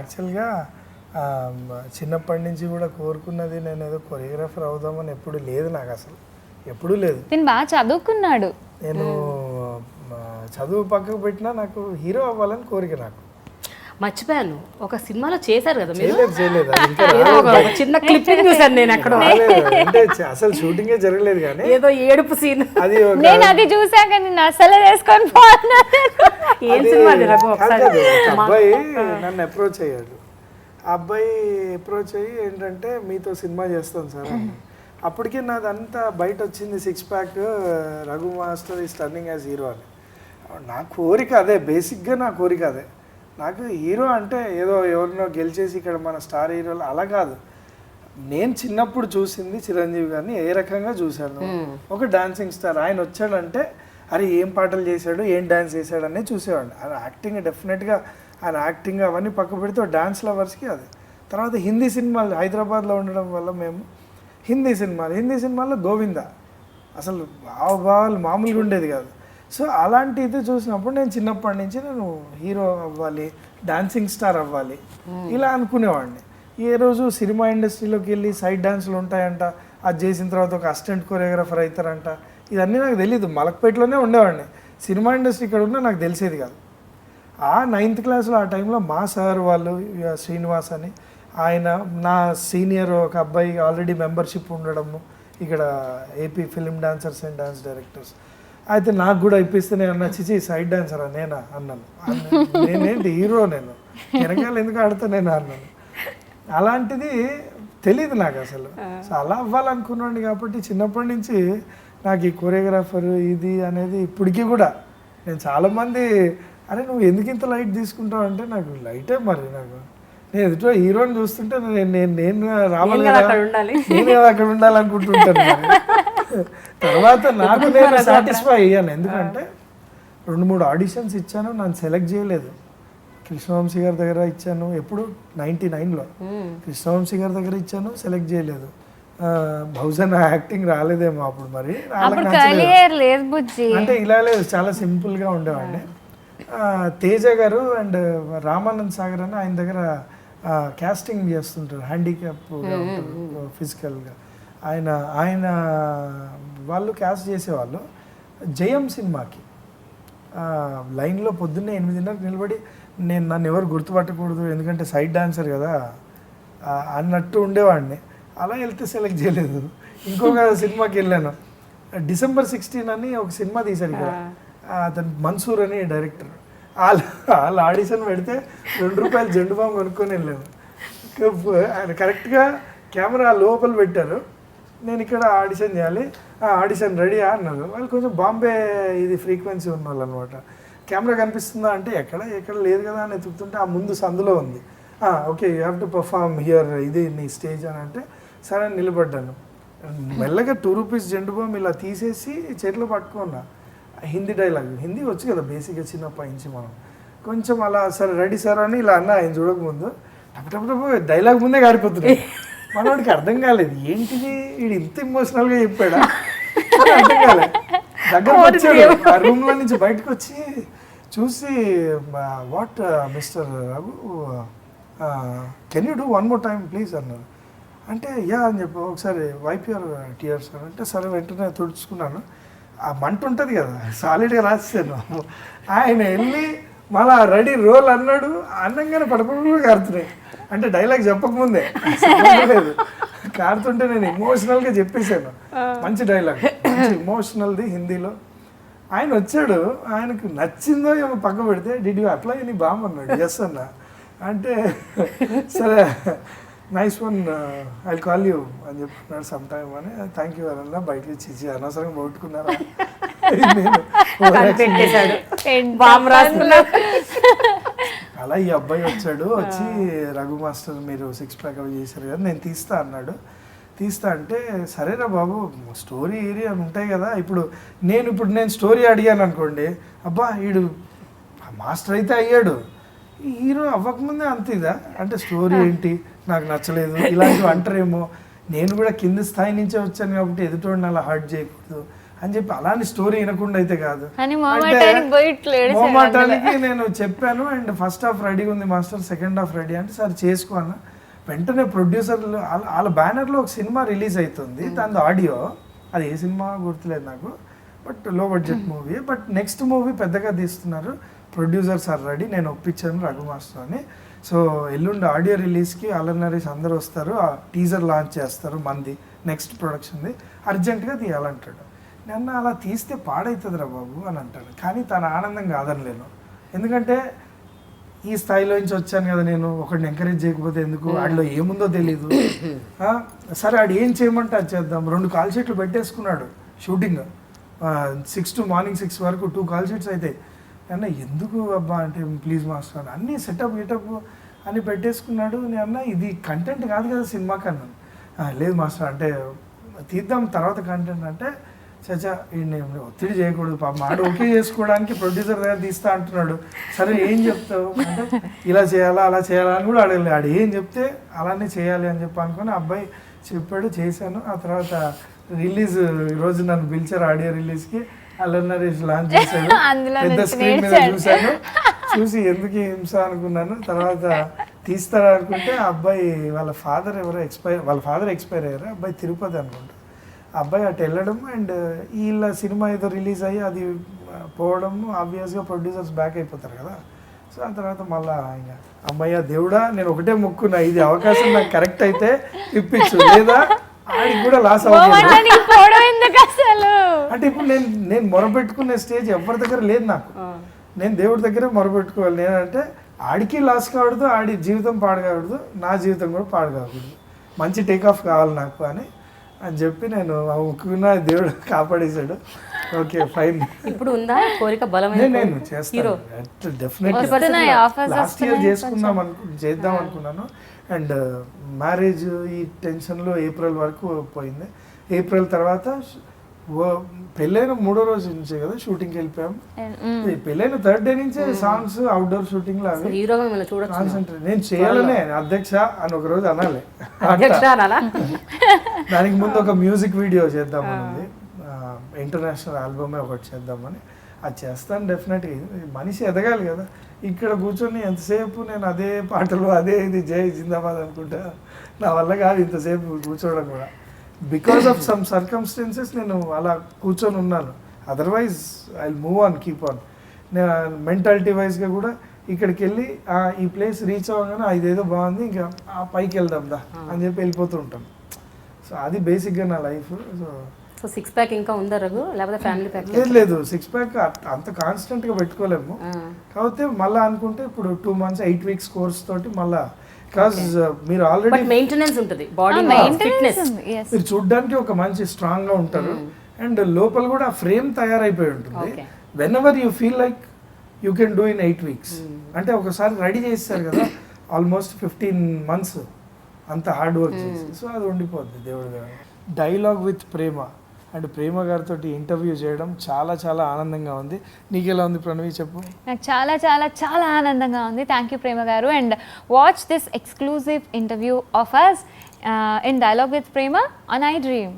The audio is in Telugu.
యాక్చువల్గా చిన్నప్పటి నుంచి కూడా కోరుకున్నది నేను ఏదో కొరియోగ్రాఫర్ అవుదామని ఎప్పుడు లేదు నాకు, అసలు ఎప్పుడూ లేదు. నేను బాగా చదువుకున్నాడు, నేను చదువు పక్కకు పెట్టినా నాకు హీరో అవ్వాలని కోరిక. నాకు మర్చిపోయాను, ఒక సినిమాలో చేశారు కదా మీరు, చేయలేదు చిన్న క్లిప్పింగ్ చూసాను నేను అక్కడ. అంటే అసలు షూటింగే జరగలేదు కానీ ఏదో ఏడుపు సీన్ అది నేను అది చూసాక నేను అసలు వేసుకొని పోనా. ఏం సినిమా అది రఘు? అబ్బాయి నన్ను అప్రోచ్ అయ్యాడు. ఆ అబ్బాయి అప్రోచ్ అయ్యి ఏంటంటే మీతో సినిమా చేస్తాను సార్ అని. అప్పటికే నాదంతా బయట వచ్చింది, 6 pack, Raghu master is turning as hero అని. నా కోరిక అదే, బేసిక్గా నా కోరిక అదే. నాకు హీరో అంటే ఏదో ఎవరినో గెలిచేసి ఇక్కడ మన స్టార్ హీరోలు అలా కాదు. నేను చిన్నప్పుడు చూసింది చిరంజీవి గారిని ఏ రకంగా చూశాను, ఒక డాన్సింగ్ స్టార్. ఆయన వచ్చాడంటే అరే ఏం పాటలు చేశాడు, ఏం డ్యాన్స్ చేశాడు అనేది చూసేవాడిని. ఆయన యాక్టింగ్ డెఫినెట్గా, ఆయన యాక్టింగ్ అవన్నీ పక్క పెడితే డాన్స్ లవర్స్కి అది. తర్వాత హిందీ సినిమాలు హైదరాబాద్లో ఉండడం వల్ల మేము హిందీ సినిమాల్లో గోవింద అసలు భావాలు మామూలుగా ఉండేది కాదు. సో అలాంటి ఇది చూసినప్పుడు నేను చిన్నప్పటి నుంచి నేను హీరో అవ్వాలి, డాన్సింగ్ స్టార్ అవ్వాలి ఇలా అనుకునేవాడిని. ఏ రోజు సినిమా ఇండస్ట్రీలోకి వెళ్ళి సైడ్ డాన్సులు ఉంటాయంట, అది చేసిన తర్వాత ఒక అసిస్టెంట్ కొరియోగ్రాఫర్ అవుతారంట, ఇవన్నీ నాకు తెలియదు. మలక్పేటలోనే ఉండేవాడిని, సినిమా ఇండస్ట్రీ ఇక్కడ ఉన్నా నాకు తెలిసేది కాదు. ఆ 9th క్లాస్లో ఆ టైంలో మా సార్ వాళ్ళు శ్రీనివాస్ అని, ఆయన నా సీనియర్ ఒక అబ్బాయి ఆల్రెడీ మెంబర్షిప్ ఉండడము ఇక్కడ AP film dancers and dance directors. అయితే నాకు కూడా ఇప్పిస్తే నేను అన్న చిచి సైడ్ డాన్సరా నేనా అన్నాను. నేనేంటి హీరో, నేను వెనకాల ఎందుకు ఆడుతా నేను అన్నాను. అలాంటిది తెలియదు నాకు అసలు. సో అలా అవ్వాలనుకున్నాను కాబట్టి చిన్నప్పటి నుంచి నాకు ఈ కొరియోగ్రాఫర్ ఇది అనేది ఇప్పటికీ కూడా నేను చాలామంది అరే నువ్వు ఎందుకు ఇంత లైట్ తీసుకుంటావు అంటే నాకు లైటే మరి. నాకు నేను ఎదుట హీరోని చూస్తుంటే నేను రావాలి కదా, నేను కదా అక్కడ ఉండాలనుకుంటుంటాను. తర్వాత నాకు నేను సాటిస్ఫై అయ్యాను. ఎందుకంటే 2-3 ఆడిషన్స్ ఇచ్చాను, నన్ను సెలెక్ట్ చేయలేదు. కృష్ణవంశీ గారి దగ్గర ఇచ్చాను, ఎప్పుడు 99లో కృష్ణవంశీ గారి దగ్గర ఇచ్చాను, సెలెక్ట్ చేయలేదు. బహుశా నా యాక్టింగ్ రాలేదేమో అప్పుడు, మరి అంటే ఇలా లేదు, చాలా సింపుల్గా ఉండేవాడిని. తేజ గారు అండ్ రామానంద్ సాగర్ అని ఆయన దగ్గర క్యాస్టింగ్ చేస్తుంటారు, హ్యాండిక్యాప్గా ఉంటారు ఫిజికల్గా. ఆయన వాళ్ళు క్యాస్ట్ చేసేవాళ్ళు. జయం సినిమాకి లైన్లో పొద్దున్నే 8:30 నిలబడి నన్ను ఎవరు గుర్తుపట్టకూడదు ఎందుకంటే సైడ్ డాన్సర్ కదా అన్నట్టు ఉండేవాడిని. అలా వెళ్తే సెలెక్ట్ చేయలేదు. ఇంకొక సినిమాకి వెళ్ళాను, December 16 అని ఒక సినిమా తీశారు ఇక్కడ, అతను మన్సూర్ అని డైరెక్టర్. వాళ్ళు ఆడిషన్ పెడితే ₹2 జెండు బాంబు కొనుక్కొని వెళ్ళాను. ఆయన కరెక్ట్గా కెమెరా లోపల పెట్టారు, నేను ఇక్కడ ఆడిషన్ చేయాలి, ఆడిషన్ రెడీయా అన్నారు. వాళ్ళు కొంచెం బాంబే ఇది ఫ్రీక్వెన్సీ ఉన్న వాళ్ళు అనమాట. కెమెరా కనిపిస్తుందా అంటే ఎక్కడ లేదు కదా అని ఎత్తుకుతుంటే ఆ ముందు సందులో ఉంది. Okay you have to perform here, ఇది నీ స్టేజ్ అని అంటే సరే నిలబడ్డాను. మెల్లగా ₹2 జెండు బాంబు ఇలా తీసేసి చేతిలో పట్టుకున్నా. హిందీ డైలాగ్, హిందీ వచ్చు కదా బేసిక్గా చిన్నప్పటి నుంచి మనం, కొంచెం అలా సరే రెడీ సార్ అని ఇలా అన్న. ఆయన చూడకముందు టపటప డైలాగ్ ముందే గారిపోతున్నాయి. మనవాడికి అర్థం కాలేదు ఏంటిది వీడు ఇంత ఇమోషనల్గా చెప్పాడా, అర్థం కాలేదు. దగ్గర వచ్చాడు, ఆ రూమ్లో నుంచి బయటకు వచ్చి చూసి what mister Raghu can you do 1 more time please అన్నారు. అంటే యా అని చెప్పి ఒకసారి వైప్ యువర్ టీయర్స్ అని అంటే సరే వెంటనే తుడుచుకున్నాను. ఆ మంట ఉంటుంది కదా సాలిడ్గా రాసాను. ఆయన వెళ్ళి మళ్ళా రెడీ రోల్ అన్నాడు, అన్నంగానే పడపడ కారుతున్నాయి. అంటే డైలాగ్ చెప్పకముందే లేదు, కారుతుంటే నేను ఎమోషనల్గా చెప్పేశాను. మంచి డైలాగ్, మంచి ఎమోషనల్ది హిందీలో. ఆయన వచ్చాడు, ఆయనకు నచ్చిందో ఏమో పక్క పెడితే డిడ్ యూ అప్లై అని బామ్ అన్నాడు. ఎస్ అన్నా అంటే సరే nice one I call you అని చెప్తున్నాడు సమ్ టైమ్ అని. థ్యాంక్ యూ అన్న. బయటకి ఇచ్చి అనవసరంగా పట్టుకున్నారా అలా. ఈ అబ్బాయి వచ్చాడు, వచ్చి రఘు మాస్టర్ మీరు 6 ప్యాక్ అవి చేశారు కదా నేను తీస్తా అన్నాడు. తీస్తా అంటే సరేరా బాబు స్టోరీ ఏరియా ఉంటాయి కదా. ఇప్పుడు నేను స్టోరీ అడిగాను అనుకోండి, అబ్బా వీడు మాస్టర్ అయితే అయ్యాడు, హీరో అవ్వకముందే అంత ఇదా అంటే స్టోరీ ఏంటి నాకు నచ్చలేదు ఇలాంటివి అంటారేమో. నేను కూడా కింద స్థాయి నుంచే వచ్చాను కాబట్టి ఎదుటోడిని అలా హర్ట్ చేయకూడదు. అని చెప్పి అలానే స్టోరీ వినకుండా అయితే కాదు. అని మొహమాటానికి పోయి ఇట్లా ఏడిచాడు మొహమాటానికి నేను చెప్పాను అండ్ ఫస్ట్ హాఫ్ రెడీగా ఉంది మాస్టర్, సెకండ్ హాఫ్ రెడీ అంటే సరే చేసుకో అన్న. వెంటనే ప్రొడ్యూసర్లు వాళ్ళ బ్యానర్లో ఒక సినిమా రిలీజ్ అవుతుంది, దాని ఆడియో, అది ఏ సినిమా గుర్తులేదు నాకు, బట్ లో budget movie, but next movie పెద్దగా తీస్తున్నారు, ప్రొడ్యూసర్స్ ఆర్ రెడీ, నేను ఒప్పించాను రఘు మాస్టర్ అని. సో ఎల్లుండి ఆడియో రిలీజ్కి అల్లరి నరేష్ అందరూ వస్తారు, ఆ టీజర్ లాంచ్ చేస్తారు మంది నెక్స్ట్ ప్రొడక్షన్ది, అర్జెంటుగా తీయాలంటాడు. నన్ను అలా తీస్తే పాడవుతుందిరా బాబు అని అంటాడు, కానీ తన ఆనందం కాదనలేను, ఎందుకంటే ఈ స్థాయిలో నుంచి వచ్చాను కదా నేను, ఒకరిని ఎంకరేజ్ చేయకపోతే ఎందుకు, వాడిలో ఏముందో తెలీదు. సరే ఆడు ఏం చేయమంటే అది చేద్దాం. 2 కాల్ షీట్లు పెట్టేసుకున్నాడు షూటింగ్, 6 to మార్నింగ్ 6 వరకు 2 కాల్ షీట్స్ అయితే. అన్న ఎందుకు అబ్బా అంటే ప్లీజ్ మాస్టర్ అన్నీ సెటప్ గిటప్ అని పెట్టేసుకున్నాడు. నేను అన్న ఇది కంటెంట్ కాదు కదా సినిమాకి అన్నాను. లేదు మాస్టర్ అంటే తీద్దాం తర్వాత కంటెంట్ అంటే, చచ్చా నేను ఒత్తిడి చేయకూడదు పాపం, ఆడు ఓకే చేసుకోవడానికి ప్రొడ్యూసర్ దగ్గర తీస్తా అంటున్నాడు, సరే ఏం చెప్తావు అంటే ఇలా చేయాలా అలా చేయాలా అని కూడా అడగలేదు, ఆడు ఏం చెప్తే అలానే చేయాలి అని చెప్పి అనుకుని అబ్బాయి చెప్పాడు, చేశాను. ఆ తర్వాత రిలీజ్ ఈరోజు నన్ను పిలిచారు ఆడియో రిలీజ్కి, అల్లరి నరేష్ లాంచ్ చేశాడు, పెద్ద స్క్రీన్ మీద చూశాను, చూసి ఎందుకు హింస అనుకున్నాను. తర్వాత తీస్తాడు అనుకుంటే ఆ అబ్బాయి వాళ్ళ ఫాదర్ ఎక్స్పైర్ అయ్యారు, అబ్బాయి తిరుపతి అనుకుంటా, అబ్బాయి అటు వెళ్ళడం అండ్ వీళ్ళ సినిమా ఏదో రిలీజ్ అయ్యి అది పోవడం, ఆబ్వియస్గా ప్రొడ్యూసర్స్ బ్యాక్ అయిపోతారు కదా. సో ఆ తర్వాత మళ్ళీ ఇంకా అమ్మయ్య దేవుడా నేను ఒకటే మొక్కున్నా, ఇది అవకాశం నాకు కరెక్ట్ అయితే ఇప్పించు, లేదా ఆడికి కూడా లాస్ అవ్వదు. అంటే ఇప్పుడు నేను మొరపెట్టుకునే స్టేజ్ ఎవరి దగ్గర లేదు నాకు, నేను దేవుడి దగ్గర మొరపెట్టుకోవాలి. నేనంటే ఆడికి లాస్ కావడదు, ఆడి జీవితం పాడు కాకూడదు, నా జీవితం కూడా పాడు కాకూడదు, మంచి టేక్ ఆఫ్ కావాలి నాకు అని చెప్పి నేను ఒప్పుకున్నా, దేవుడు కాపాడేశాడు. Okay fine. ఇప్పుడు ఉందా కోరిక బలమైన? నేను చేస్తాను డెఫినెట్లీ. లాస్ట్ ఇయర్ చేద్దాం అనుకున్నాను అండ్ మ్యారేజ్ ఈ టెన్షన్లో ఏప్రిల్ వరకు పోయింది. ఏప్రిల్ తర్వాత పెళ్ళైన 3వ రోజు నుంచే కదా షూటింగ్కి వెళ్ళిపోయాం, పెళ్ళైన 3rd డే నుంచే సాంగ్స్ అవుట్డోర్ షూటింగ్ లో కాన్సన్ట్రేట్ నేను చేయాలనే అధ్యక్ష అని ఒక రోజు అనాలి. దానికి ముందు ఒక మ్యూజిక్ వీడియో చేద్దామని, ఇంటర్నేషనల్ ఆల్బమే ఒకటి చేద్దామని, అది చేస్తాను డెఫినెట్గా. మనిషి ఎదగాలి కదా, ఇక్కడ కూర్చొని ఎంతసేపు నేను అదే పాటలు అదే ఇది జై జిందాబాద్ అనుకుంటా, నా వల్ల కాదు ఇంతసేపు కూర్చోవడం కూడా. బికాస్ ఆఫ్ సమ్ సర్కమ్స్టెన్సెస్ నేను అలా కూర్చొని ఉన్నాను, otherwise I move on keep on. నేను మెంటాలిటీ వైజ్గా కూడా ఇక్కడికి వెళ్ళి ఈ ప్లేస్ రీచ్ అవ్వగానే ఇదేదో బాగుంది ఇంకా ఆ పైకి వెళ్దాం దా అని చెప్పి వెళ్ళిపోతూ ఉంటాం. సో అది బేసిక్గా నా లైఫ్. సో 6 ప్యాక్ ఇంకా ఉందా రఘు, లేకపోతే ఫ్యామిలీ ప్యాక్? లేదు 6 ప్యాక్ అంత కాన్స్టెంట్గా పెట్టుకోలేము, కాకపోతే మళ్ళీ అనుకుంటే ఇప్పుడు 2 months 8 weeks కోర్స్ తోటి మళ్ళీ, బికాజ్ మీరు ఆల్రెడీ మెయింటెనెన్స్ ఉంటుంది బాడీ ఫిట్నెస్, మీరు చూడడానికి ఒక మంచి స్ట్రాంగ్ గా ఉంటారు అండ్ లోపల కూడా ఫ్రేమ్ తయారైపోయి ఉంటుంది. When ever you feel like you can do in 8 weeks, అంటే ఒకసారి రెడీ చేస్తారు కదా ఆల్మోస్ట్ 15 months అంత హార్డ్ వర్క్ చేసి, సో అది ఉండిపోద్ది దేవుడి గారు. డైలాగ్ విత్ ప్రేమ అండ్ ప్రేమ గారితో ఇంటర్వ్యూ చేయడం చాలా చాలా ఆనందంగా ఉంది. నీకు ఎలా ఉంది ప్రణవి చెప్పు? నాకు చాలా చాలా చాలా ఆనందంగా ఉంది. థ్యాంక్ యూ ప్రేమ గారు. And watch this exclusive interview of us in dialogue with Prema on I dream.